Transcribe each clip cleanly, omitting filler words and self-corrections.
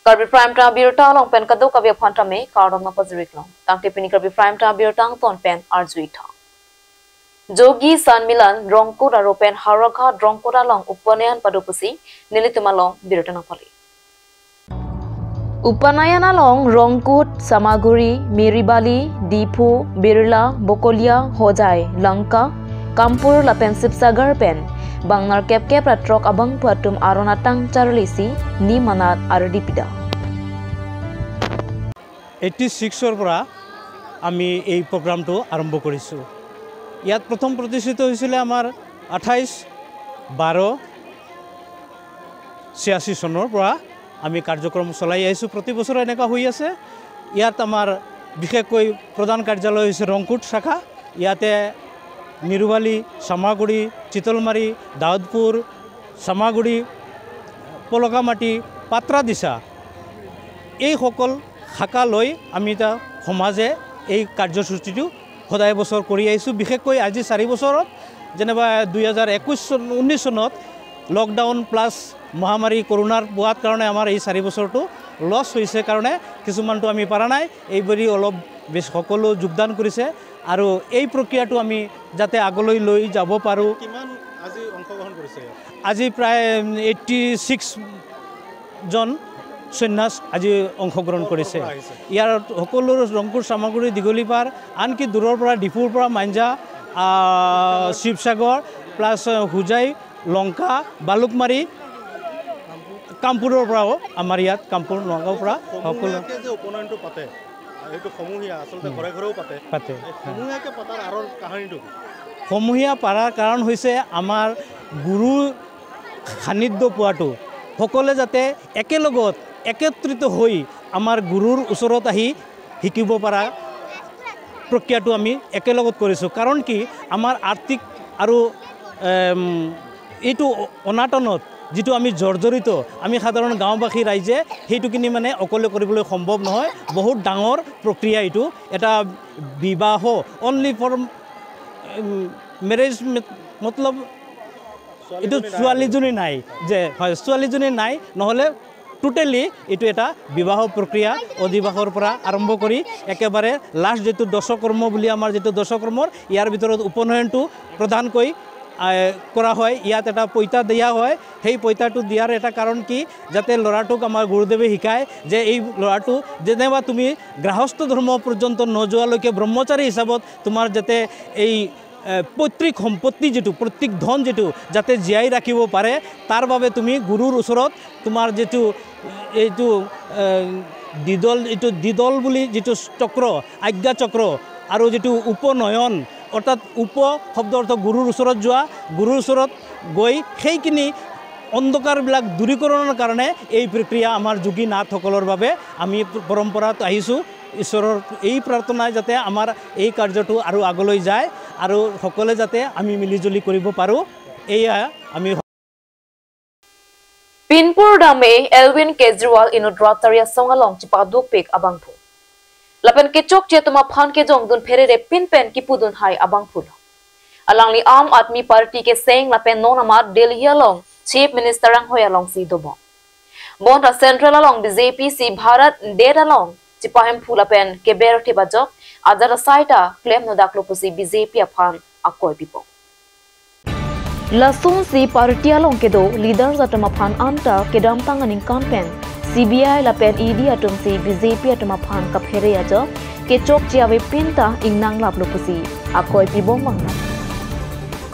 Karbi Prime Time Birta long pen kadu kabya phanta me kardom na pazirik long. Tang tipini Karbi Prime Time Birta ton pen arjuita. Jogi San Milan Rongkut aro pen Haragha Rongkut long upanayan padupusi nilituma long Birta na pali. Upanayan along Rongkut, Samaguri, Miribali, Dipu, Birla, Bokolia, Hojai, Lanka, Kampur lapen Sipsagar pen. Bangnar kep-kep ratrok abang puatum aronatang charlisi ni manat ardipida. 86 পৰা আমি এই প্ৰগ্ৰামটো আৰম্ভ কৰিছো। ইয়াত প্ৰথম প্ৰতিষ্ঠিত হৈছিল আমাৰ 28/12/86 চনৰ পৰা আমি কাৰ্যক্ৰম চলাই আহিছো। প্ৰতি বছৰ এনেকা হৈ আছে। ইয়াত আমাৰ বিশেষকৈ প্ৰধান কাৰ্যালয় হৈছে ৰংকুট শাখা। ইয়াতে নিৰুবালি, সামাগুড়ি, চিতলমাৰী, দাউদপুৰ, সামাগুড়ি, পলকামাটি, পাত্ৰাদিছা এই সকল শাখা লৈ আমি এটা সমাজে এই কাৰ্যসূচীটো সদায় বছৰ কৰি আহিছো। বিশেষকৈ আজি 4 বছৰত যেনেবা 2019 চনত লকডাউন প্লাস মহামাৰী কৰোনাৰ পোৱাৰ কাৰণে আমাৰ এই 4 বছৰটো লছ হৈছে কাৰণে কিছুমানটো আমি পাৰা নাই। এইবৰি অলপ বেছ সকলো যোগদান কৰিছে আৰু এই প্ৰক্ৰিয়াটো আমি যাতে আগলৈ লৈ যাব পাৰো। কিমান আজি অংশগ্ৰহণ কৰিছে? আজি প্ৰায় 86 জন সন্ন্যাস আজি অংশগ্ৰহণ কৰিছে। ইয়াৰ সকলো ৰংপুৰ, সামগ্ৰী, দীঘলীপাৰ, আনকি দূৰৰ পৰা ডিপুৰ পৰা মাঞ্জা, শিৱসাগৰ প্লাস হুজাই, লংকা, বালুকমাৰী, কামপুৰৰ পৰাও আমাৰ ইয়াত কামপুৰ নগাঁৱৰ পৰা সকলো যে উপনয়নটো পাতে এইটো সমূহীয়া আচলতে ঘৰে ঘৰেও পাতে সমূহীয়াকে পাতাৰ আৰৰ কাহিনীটো সমূহীয়া পাৰাৰ কাৰণ হৈছে আমাৰ গুৰু সান্নিধ্য পোৱাটো। সকলে যাতে একেলগত একত্ৰিত হৈ আমাৰ গুৰুৰ ওচৰত আহি শিকিব পৰা প্ৰক্ৰিয়াটো আমি একেলগত কৰিছোঁ। কাৰণ কি আমাৰ আৰ্থিক আৰু এইটো অনাটনত যেটো আমি জৰ্জৰিত আমি সাধাৰণ গাঁওবাসী ৰাইজে হেইটোকিনি মানে অকলে কৰিবলৈ সম্ভৱ নহয়। বহুত ডাঙৰ প্ৰক্ৰিয়া এইটো। এটা বিবাহ অনলি ফৰ মেৰেজ মতলব এইটো ছোৱালীজনী নাই যে হয় ছোৱালীজনী নাই নহলে টোটালি এইটো এটা বিবাহ প্ৰক্ৰিয়া অধিবাসৰ পৰা আৰম্ভ কৰি একেবাৰে লাষ্ট যেটো দশকৰ্ম বুলি আমাৰ যেটো দশকৰ্মৰ ইয়াৰ ভিতৰত উপনয়নটো প্ৰধানকৈ কৰা হয়। ইয়াত এটা পইতা দিয়া হয়। সেই পইতাটো দিয়াৰ এটা কাৰণ কি যাতে লৰাটোক আমাৰ গুৰুদেৱে শিকায় যে এই লৰাটো যেনেবা তুমি গৃহস্থ ধৰ্ম পৰ্যন্ত নযোৱালৈকে ব্ৰহ্মচাৰী হিচাপত তোমাৰ যাতে এই পৈতৃক সম্পত্তি যেটো প্ৰত্যেক ধন যেটো যাতে জীয়াই ৰাখিব পাৰে তাৰ বাবে তুমি গুৰুৰ ওচৰত তোমাৰ যেটো এইটো দিদল বুলি যেটো চক্ৰ আজ্ঞা চক্ৰ আৰু যেটো উপনয়ন অৰ্থাৎ উপ শব্দ অৰ্থ গুৰুৰ ওচৰত যোৱা গুৰুৰ ওচৰত গৈ সেইখিনি অন্ধকাৰবিলাক দূৰীকৰণৰ কাৰণে এই প্ৰক্ৰিয়া আমাৰ যোগী নাথসকলৰ বাবে আমি পৰম্পৰাত আহিছোঁ। ঈশ্বৰৰ এই প্ৰাৰ্থনা যাতে আমাৰ এই কাৰ্যটো আৰু আগলৈ যায় আৰু সকলে যাতে আমি মিলিজুলি কৰিব পাৰো এয়া আমি Pinpur dame Elvin Kejriwal inudrat taria songalong chipaduk pek abangphu. Lapen kechok che tuma phan ke jong dun pherere pinpen ki pudun hai abangphul. Alangli Aam Aadmi Party ke seng lapen nonamat Delhi along Chief Minister ang hoy along si dobo. Bonta Central along BJP si Bharat Dead along chipahem phulapen ke berti bajok adara saita claim no daklo pusi BJP aphan akoy pipo. Lasun si party along ke do leaders atama phan anta kedam tanganing campaign CBI lapen ED atum si BJP atama phan ka phere aja ke chok chiawe pinta ingnang laplo pusi akoy pibong mangna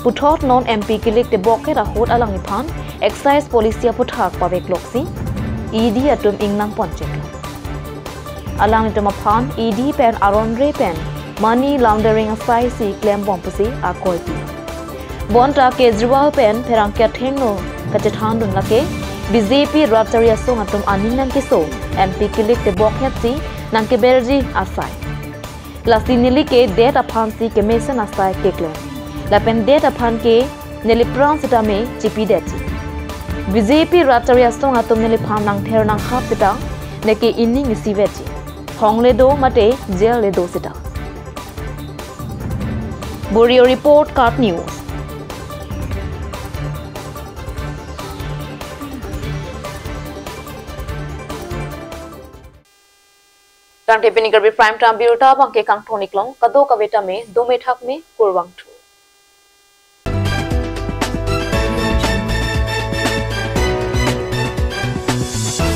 puthot non MP kilik te boke ra hot alang phan excise police puthak pawek loksi ED atum ingnang ponchek alang atama phan ED pen aronre pen money laundering asai si claim bom pusi akoy pi Bonta Kejriwal pen perangkya thengno kachethan dun lake BJP Ratariya song atum aninang kiso MP kilik te bokhet si nangke berji asai lasi nili ke det aphan si ke mesen asai kekle lapen det aphan ke nili prang sita me chipi deti BJP Ratariya song atum nili pham nang ther nang khap sita neke inni ngisi vechi hongle do mate jail le do sita Borio report Card News Kang Tepini Karbi Prime Time Biruta Bangke Kang Toniklong Kado Kaveta Me Dome Thak Me Kurwang Tu